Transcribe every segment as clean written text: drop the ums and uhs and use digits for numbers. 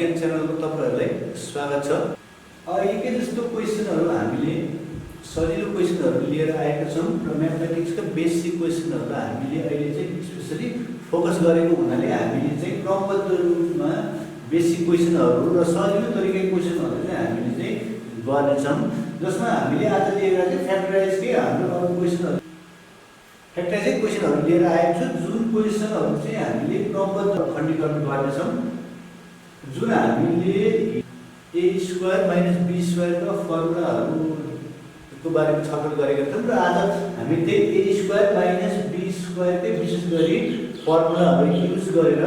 अध्ययन च्यानलको तपाईहरुलाई स्वागत छ। एकै जस्तो क्वेशनहरु हामीले सजिलो क्वेशनहरु लिएर आएका छौं र म्याथमेटिक्सका बेसिक क्वेशनहरुलाई हामीले अहिले चाहिँ स्पेशली फोकस गरेको हुनाले हामीले चाहिँ क्रमबद्ध रूपमा बेसिक क्वेशनहरु र सजिलो तरिकाको क्वेशनहरु चाहिँ हामीले चाहिँ गर्ने छौं, जसमा हामीले आज लिएर चाहिँ फ्याक्टराइजकै हाम्रो अरु क्वेशनहरु फ्याक्टराइज क्वेशनहरु लिएर आएको छु, जुन क्वेशनहरु चाहिँ हामीले क्रमबद्ध खण्डीकरण गर्ने छौं, जुन हामीले a² - b² का फर्मुलाहरुको बारेमा छलफल गरेका थियौं र आज हामी त्यही a² - b² कै विशेष गरी फर्मुलाहरु युज गरेर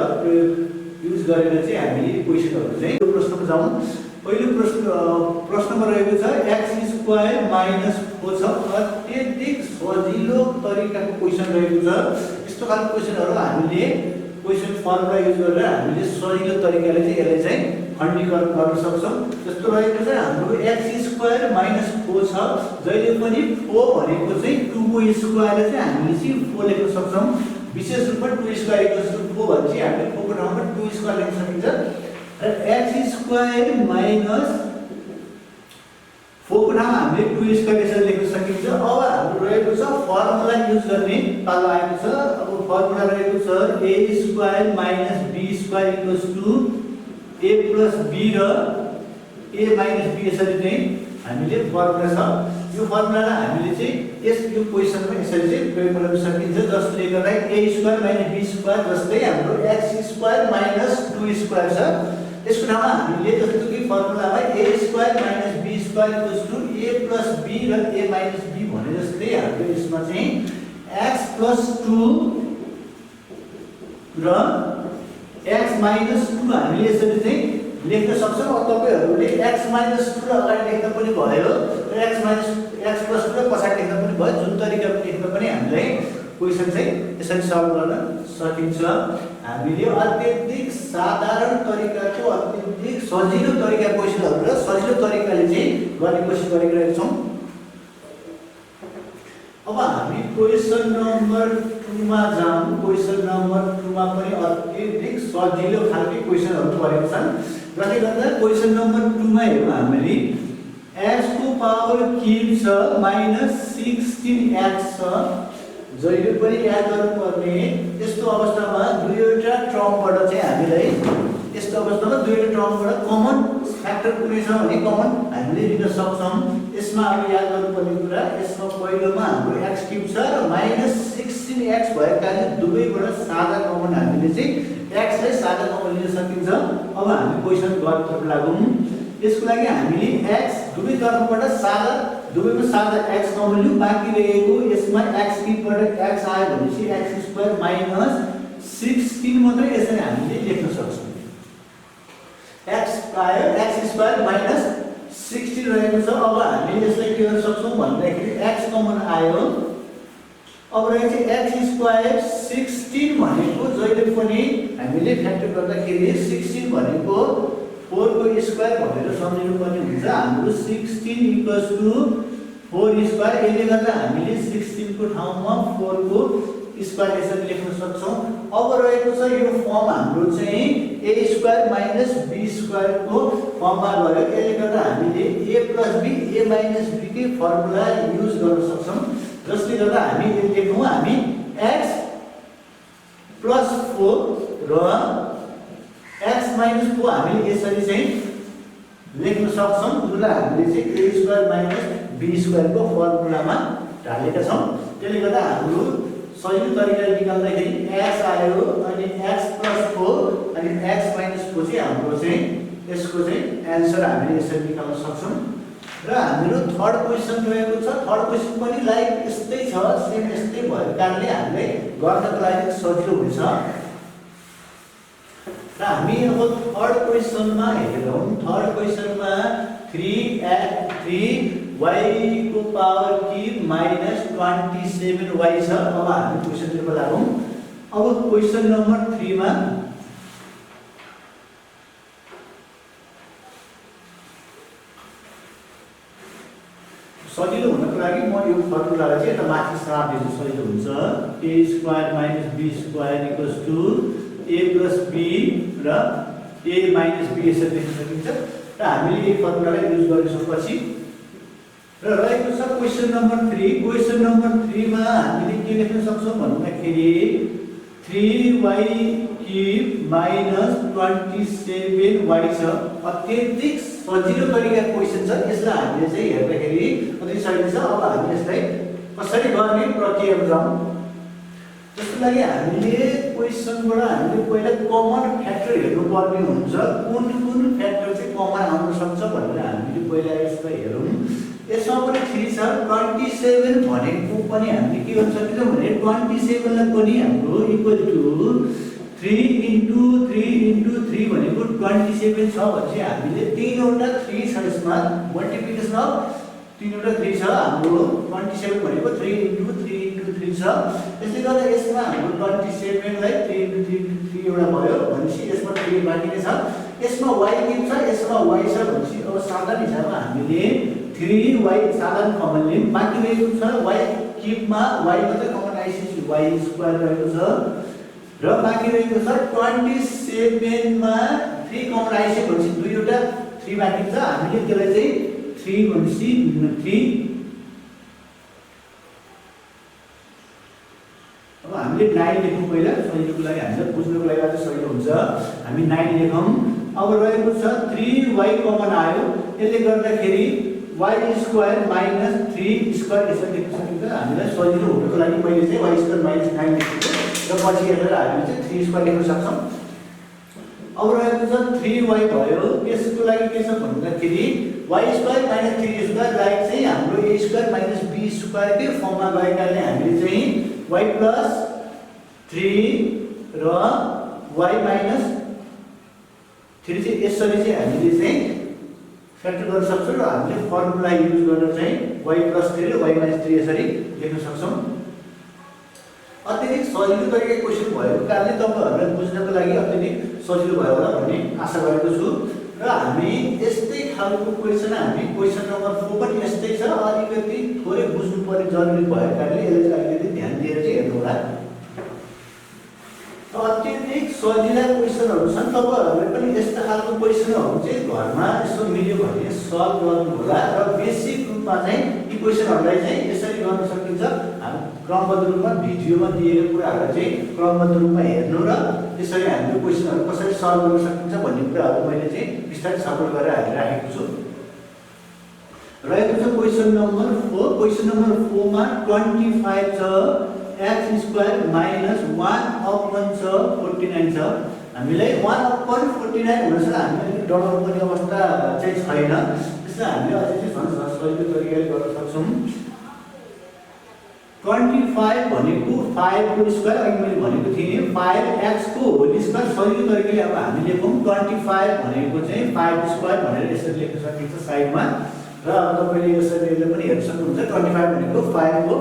चाहिँ हामीले क्वेशनहरु चाहिँ यो प्रश्नमा जाउँ। पहिलो प्रश्नमा रहेको छ x² - 4 छ। अत्यधिक सजिलो तरिकाको क्वेशन रहेको छ। यस्तो खालको क्वेशनहरु हामीले क्वेशन फर्मुला युज गरेर हामीले सजिलो तरिकाले चाहिँ यसलाई चाहिँ खण्डीकरण गर्न सक्छौं। जस्तो रहेको छ हाम्रो x² - 4 छ। जहिले पनि 4 भनेको चाहिँ 2 को स्क्वायरले चाहिँ हामीले चाहिँ 4 लेख्न सक्छौं। विशेष रूपमा 2² = 4 भनेपछि हामीले 4 को ठाउँमा 2² लेख्न सकिन्छ र x² - 4 को ठाउँमा हामीले 2² यसरी लेख्न सकिन्छ। अब हाम्रो रहेको छ फर्मुला युज गर्ने पालो आएको छ। अब फर्मुला रहेको छ a² - b² = a + b र a - b यसरी चाहिँ हामीले फर्मुला छ। यो फर्मुलालाई हामीले चाहिँ यो क्वेशनमा यसरी चाहिँ प्रयोग गर्न सकिन्छ, जसले गर्दा a² - b² जस्तै हाम्रो x² - 2² छ। यसको ठाउँमा हामीले जस्तो कि फर्मुलामा a² - b² = a + b र a - b भने जस्तै हाम्रो यसमा चाहिँ x + 2 र x - 2 हामीले यसरी चाहिँ लेख्न सक्छौं। अब तपाईहरुले x - 2 र अगाडि लेख्दा पनि भयो र x + 2 र पछाडि लेख्दा पनि भयो, जुन तरिकाले लेख्दा पनि हामीले क्वेशन चाहिँ यसरी सल्भ गर्न सकिन्छ। हामीले अत्यधिक साधारण तरिकाको अत्यधिक सजिलो तरिका क्वेशनहरु र सजिलो तरिकाले चाहिँ गर्ने कोसिस गरिरहेका छौं। अब हामी क्वेशन नम्बर 2 मा जाउँ। क्वेशन नम्बर 2 मा पनि अत्यधिक सजिलो खालको क्वेशनहरु परेका छन्, जसले गर्दा क्वेशन नम्बर 2 मा हेरौँ हामीले x को पावर क्यूब छ -16x छ। जहिले पनि याद गर्नुपर्ने यस्तो अवस्थामा दुईवटा टर्मबाट चाहिँ हामीलाई यस्तो अवस्थामा दुईवटा टर्मबाट कमन फ्याक्टर कुनै छ भने कमन हामीले लिन सक्छौं। यसमा अब याद गर्नुपर्ने कुरा, यसमा पहिलोमा हाम्रो x³ छ र -16x भएको कारणले दुवैबाट सादा कमन हामीले चाहिँ x लाई सादा कमन लिन सकिन्छ। अब हामी क्वेशन गर्नतर्फ लागौं। यसको लागि हामीले x दुवै तर्फबाट सादा दुवैमा सादा x कमन लियौं, बाँकी रहेको यसमा x³ बाट x आयो भनेपछि x² - 16 मात्रै यसरी हामीले लेख्न सक्छौं। x आयो x² - 16 रहेको छ। अब हामीले यसलाई के गर्न सक्छौं भन्दाखेरि x कमन आयो। अब रहेको छ x² 16 भनेको जहिले पनि हामीले फ्याक्टर गर्दाखेरि 16 भनेको 4 को स्क्वायर भनेर सम्झिनु पर्ने हुन्छ। हाम्रो 16 = 4² यसले गर्दा हामीले 16 को ठाउँमा 4 को स्क्वायर यसरी लेख्न सक्छौं। अब रहेको छ यो फर्म हाम्रो चाहिँ a² - b² को फर्ममा गयो। यसले गर्दा हामीले a + b a - b कै फर्मुला युज गर्न सक्छौं, जसले गर्दा हामी यो लेखौं हामी x + 4 र x - 4 हामीले यसरी चाहिँ लेख्न सक्छौं, जुनलाई हामीले चाहिँ a² - b² को फर्मुलामा ढालेका छौं। त्यसले गर्दा हाम्रो सजिलो तरिकाले निकाल्दाखेरि x आयो अनि x + 4 अनि x - 4 चाहिँ हाम्रो चाहिँ यसको चाहिँ आन्सर हामीले यसरी निकाल्न सक्छौं। र हाम्रो थर्ड क्वेशन रहेको छ। थर्ड क्वेशन पनि लाइक यस्तै छ, सेम यस्तै भएको कारणले हामीलाई गर्नको लागि सजिलो हुन्छ। र हामी अब थर्ड क्वेशनमा हेरौँ। थर्ड क्वेशनमा 3y को पावर क्यूब -27y छ। अब हामी क्वेशनतिर लागौँ। अब क्वेशन नम्बर 3 मा सजिलो हुनको लागि म यो फर्मुलालाई चाहिँ यता माथि सार्न दिन्छु, सजिलो हुन्छ। a² - b² = a + b र a a minus b यसरी लेख्न सकिन्छ र हामीले यही फर्मुलालाई युज गर्छौँ पछि र रहेको छ क्वेशन नम्बर 3 क्वेशन नम्बर 3 मा हामीले के लेख्न सक्छौं भन्दाखेरि 3y क्यूब माइनस 27y छ अत्यधिक सजिलो तरिकाको क्वेशन छ यसलाई हामीले चाहिँ हेर्दाखेरि अति सजिलो छ अब हामी यसलाई कसरी गर्ने प्रक्रियामा जाउँ त्यसको लागि हामीले क्वेशनबाट हामीले पहिला कमन फ्याक्टर हेर्नु पर्ने हुन्छ कुन कुन फ्याक्टर चाहिँ कमन आउन सक्छ भनेर हामीले पहिला यसलाई हेरौँ यसमा पनि 3 छ 27 भनेको पनि हामीले के गर्न सकिन्छ भने 27 लाई पनि हाम्रो इक्वल टु 3 into 3 भनेको 27 छ भने हामीले तीनवटा 3 छ यसमा मल्टिप्लिकेसन अफ तीनवटा 3 छ हाम्रो 27 भनेको 3 into 3 छ त्यसले गर्दा यसमा हाम्रो 27 लाई 3 into 3 एउटा भयो भनेपछि यसमा 3 बाँकी नै छ यसमा y क्यूब छ यसमा y छ भनेपछि अब साधारण हिसाबमा हामीले 3y साधारण कमन लियौं बाँकी रहेको छ y क्यूब मा y मात्र कमन आइसकेपछि y स्क्वायर रहेको छ र बाँकी रहेको छ 27 मा 3 कमन आइसकेपछि दुईवटा 3 बाँकी छ हामीले त्यसलाई चाहिँ 3 भनेपछि 3 अब हामीले 9 लेखौँ पहिला सजिलोको लागि हामीले बुझ्नको लागि अझ सजिलो हुन्छ हामी 9 लेखौँ अब रहेको छ 3y कमन आयो यसले गर्दाखेरि y स्क्वायर माइनस 3 स्क्वायर यसरी लेख्न सकिन्छ हामीलाई सजिलो हुनको लागि मैले चाहिँ y स्क्वायर माइनस 9 लेखेको र पछि हेरेर हामीले चाहिँ 3 स्क्वायर लेख्न सक्छौं अब रहेको छ 3y भयो त्यसको लागि के छ भन्दाखेरि y square minus 3 square right चाहिँ हाम्रो a square minus b square के फर्ममा गएकाले हामीले चाहिँ y प्लस 3 र y माइनस 3 चाहिँ यसरी चाहिँ हामीले चाहिँ फ्याक्टर गर्न सक्छौं र हामीले फर्मुला युज गरेर चाहिँ y प्लस 3 र y माइनस 3 यसरी लेख्न सक्छौं अत्यधिक सजिलो तरिकाको क्वेशन भएको कारणले तपाईहरुलाई बुझ्नको लागि अत्यधिक सजिलो भयो होला भन्ने आशा गरेको छु र हामी यस्तै खालको क्वेशन हामी क्वेशन नम्बर 4 पनि यस्तै छ अलिकति थोरै बुझ्नु पर्ने जरुरी भएको कारणले यसलाई चाहिँ अलिकति ध्यान दिएर चाहिँ हेर्नु होला अत्यधिक सजिला क्वेशनहरु छन् तपाईहरुले पनि यस्ता खालको क्वेशनहरु चाहिँ घरमा यसो मिल्यो भने सल्भ गर्नु होला र बेसिक रूपमा चाहिँ यी क्वेशनहरुलाई चाहिँ यसरी गर्न सकिन्छ हामी क्रमबद्ध रूपमा भिडियोमा दिएको कुराहरु चाहिँ क्रमबद्ध रूपमा हेर्नु र यसरी हामीले क्वेशनहरु कसरी सल्भ गर्न सकिन्छ भन्ने कुराहरु मैले चाहिँ विस्तारै सपोर्ट गरेर हालिराखेको छु रहेको छ क्वेशन नम्बर 4 क्वेशन नम्बर 4 मा 25 छ x स्क्वायर माइनस 1 अपन छ 49 छ हामीलाई 1 अपन 49 हुनसक्छ हामीले डराउनु पर्ने अवस्था चाहिँ छैन त्यसलाई हामीले अझै चाहिँ सजिलो तरिकाले गर्न सक्छौं 25 भनेको 5 को स्क्वायर अघि मैले भनेको थिएँ 5x को होल स्क्वायर सजिलो तरिकाले अब हामी लेखौं 25 भनेको चाहिँ 5 स्क्वायर भनेर यसरी लेख्न सकिन्छ साइडमा र अब तपाईले यसरी लेख्दा पनि हेर्न सक्नुहुन्छ 25 भनेको 5 को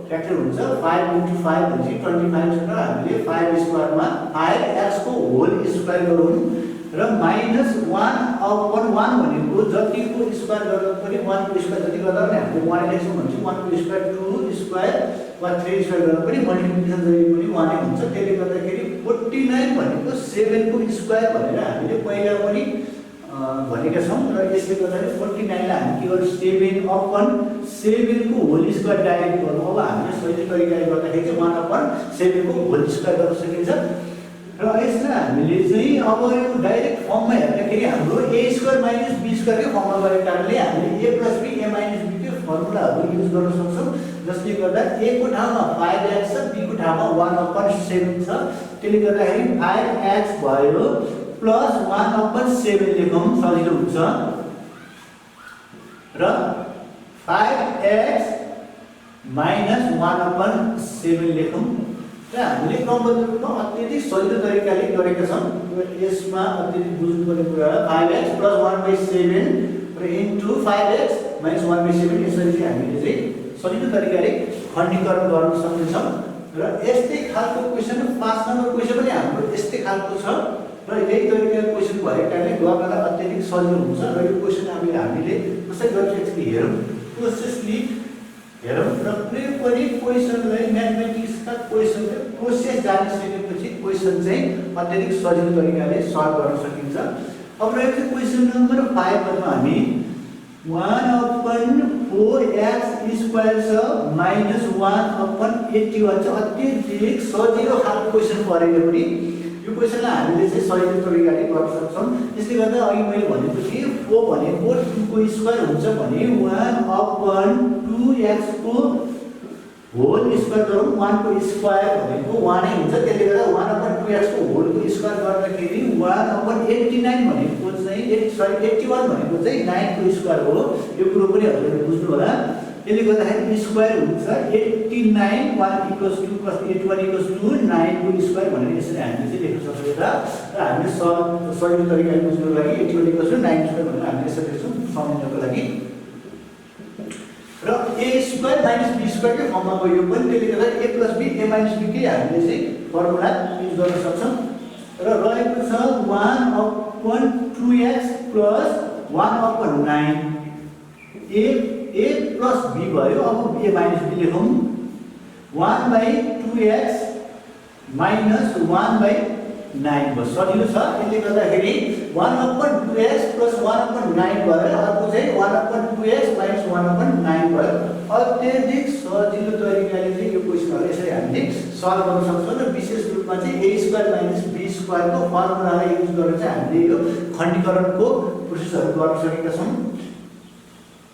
फ्याक्टर हुन्छ 5 into 5 भनेपछि 25 छ र हामीले 5 स्क्वायर मा 5x को होल स्क्वायर गरौँ र माइनस 1 अपन 1 भनेको जतिको स्क्वायर गर्दा पनि 1 को स्क्वायर जति गर्दा पनि हामीले 1 लेख्छौं भने 1 को स्क्वायर 2 स्क्वायर वा 3 स्क्वायर गर्दा पनि मल्टिप्लिकेसन जति पनि 1 नै हुन्छ त्यसले गर्दाखेरि 49 भनेको 7 को स्क्वायर भनेर हामीले पहिला पनि भनेका छौं र यसले गर्दाखेरि 49 लाई हामी के गर्छौं 7 अपन 7 को होल स्क्वायर डाइरेक्ट गर्नु अब हामीले सजिलो तरिकाले गर्दाखेरि चाहिँ 1 अपन 7 को होल स्क्वायर गर्न सकिन्छ र यसलाई हामीले चाहिँ अब यो डाइरेक्ट फर्ममा हेर्दाखेरि हाम्रो a square minus b square को फर्ममा गरेको कारणले हामीले a plus b a minus b को फर्मुलाहरु युज गर्न सक्छौं जसले गर्दा a को ठाउँमा 5x छ b को ठाउँमा 1 अपन 7 छ त्यसले गर्दाखेरि 5x भयो प्लस 1 अपन 7 लेखौं सजिलो हुन्छ र 5x माइनस 1 अपन 7 लेखौं र हामीले क्रमबद्ध रूपमा अत्यधिक सजिलो तरिकाले गरेका छौं यसमा अत्यधिक बुझ्नुपर्ने कुरा 5x प्लस 1/7 र इन्टु 5x माइनस 1/7 यसरी चाहिँ हामीले चाहिँ सजिलो तरिकाले खण्डीकरण गर्न सक्छौं र यस्तै खालको क्वेशन 5 नम्बर क्वेशन पनि हाम्रो यस्तै खालको छ र यही तरिकाको क्वेशन भएको कारणले गर्नलाई अत्यधिक सजिलो हुन्छ र यो क्वेशन हामीले कसरी गर्छ एकचोटि हेरौँ प्रोसेसली हेरौँ र कुनै पनि क्वेसनलाई म्याथमेटिक्सका क्वेसनले प्रोसेस जानिसकेपछि क्वेसन चाहिँ अत्यधिक सजिलो तरिकाले सल्भ गर्न सकिन्छ। अब रहेको क्वेसन नम्बर 5 मा हामी 1/4x² छ माइनस 1/81 छ। अत्यधिक सजिलो खालको क्वेसन परेको पनि यो क्वेसनलाई हामीले चाहिँ सजिलो तरिकाले गर्न सक्छौँ। त्यसले गर्दा अघि मैले भनेको थिएँ 4 भनेको 2 को स्क्वायर हुन्छ भने 1/2x को होल स्क्वायर गरौँ। 1 को स्क्वायर भनेको 1 नै हुन्छ, त्यसले गर्दा 1/2x को होल को स्क्वायर गर्दाखेरि 1/89 भनेको चाहिँ 81 भनेको चाहिँ 9 को स्क्वायर हो। यो कुरो पनि हजुरले बुझ्नु होला। त्यसले गर्दाखेरि स्क्वायर हुन्छ 89 1 equals to plus 81 equals to 9 को स्क्वायर भनेर यसरी हामीले चाहिँ लेख्न सक्छौँ। र हामीले सजिलो तरिकाले बुझ्नुको लागि 81 इक्वल्स टु 9 स्क्वायर भनेर हामीले यसरी लेख्छौँ सम्झिनको लागि। र a square minus b square को फर्ममा गयो पनि, त्यसले गर्दा a plus b a minus b के हामीले चाहिँ फर्मुला युज गर्न सक्छौँ। र रहेको छ 1/2x plus 1/9 a plus b भयो। अब a माइनस b लेखौँ 1/2x माइनस 1/9 भयो। सजिलो छ। यसले गर्दाखेरि 1/2x प्लस 1/9 भयो। अर्को चाहिँ 1/2x माइनस 1/9 भयो। अत्यधिक सजिलो तरिकाले चाहिँ यो क्वेसनहरू यसरी हामीले सल्भ गर्न सक्छौँ। र विशेष रूपमा चाहिँ a स्क्वायर माइनस b स्क्वायरको फर्मुलालाई युज गरेर चाहिँ हामीले यो खण्डीकरणको प्रोसेसहरू गर्न सकेका छौँ।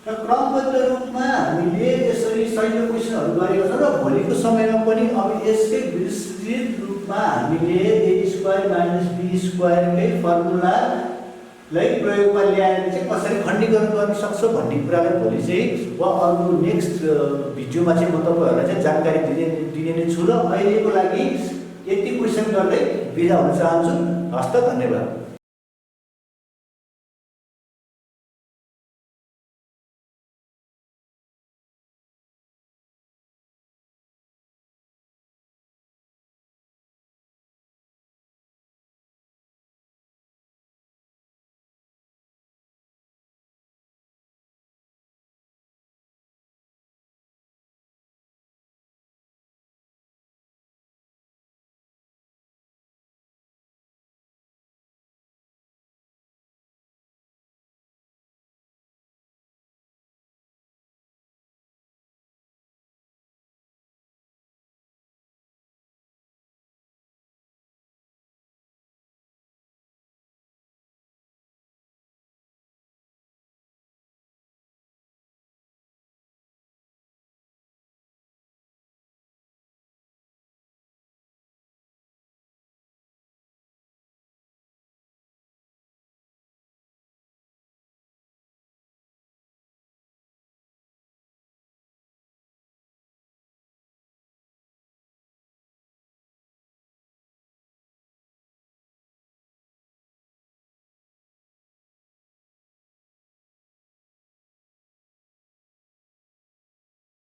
र क्रमबद्ध रूपमा हामीले यसरी सजिलो क्वेसनहरू गरेका छौँ। र भोलिको समयमा पनि अब यसकै विस्तृत रूपमा हामीले a स्क्वायर माइनस b स्क्वायरकै फर्मुलालाई प्रयोगमा ल्याएर चाहिँ कसरी खण्डीकरण गर्न सक्छौँ भन्ने कुरालाई भोलि चाहिँ वा अर्को नेक्स्ट भिडियोमा चाहिँ म तपाईँहरूलाई चाहिँ जानकारी दिने नै छु। र अहिलेको लागि यति क्वेसन गर्दै बिदा हुन चाहन्छु। हस्त, धन्यवाद।